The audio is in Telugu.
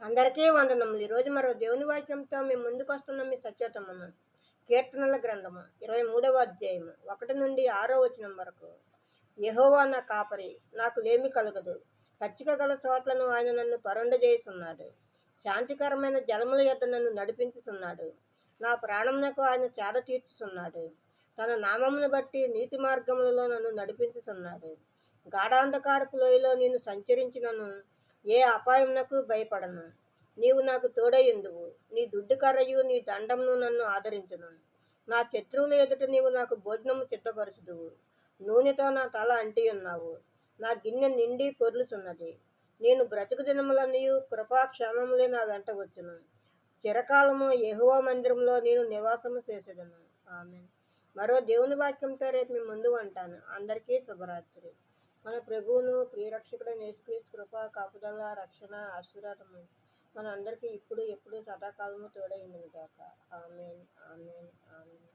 అందరికీ వందనములు. ఈరోజు మరో దేవుని వాక్యంతో మీ ముందుకొస్తున్న మీ సత్యోత్తమము. కీర్తనల గ్రంథము 23వ అధ్యాయము 1 నుండి 6వ వచనం వరకు. యెహోవా నా కాపరి, నాకు లేమి కలగదు. పచ్చిక గల చోట్లను ఆయన నన్ను పరుండజేయుచున్నాడు. శాంతికరమైన జలముల యొద్ద నన్ను నడిపించుచున్నాడు. నా ప్రాణమునకు ఆయన సేద తీర్చుచున్నాడు. తన నామమును బట్టి నీతి మార్గములలో నన్ను నడిపించుచున్నాడు. గాఢాంధకారపు లోయలో నేను సంచరించినను ఏ అపాయమునకు భయపడను. నీవు నాకు తోడయుందువు. నీ దుడ్డు కర్రయు నీ దండమును నన్ను ఆదరించును. నా శత్రువుల ఎదుట నీవు నాకు భోజనము సిద్ధపరచుదువు. నూనెతో నా తల అంటి ఉన్నావు. నా గిన్నె నిండి పొర్లుచున్నది. నేను బ్రతుకు దినములన్నయు కృపాక్షేమములే నా వెంట వచ్చును. చిరకాలము యెహోవా మందిరంలో నేను నివాసము చేసేదను. ఆమేన్. మరో దేవుని వాక్యంతో రేపు మీ ముందు ఉంటాను. అందరికీ శుభరాత్రి. మన ప్రభువును ప్రియరక్షకుడైన యేసుక్రీస్తు కృప, కాపుదల, రక్షణ, ఆశీర్వాదము మన అందరికీ ఇప్పుడు ఎప్పుడు సదాకాలము తోడై ఉండును గాక. ఆమేన్, ఆమేన్, ఆమేన్.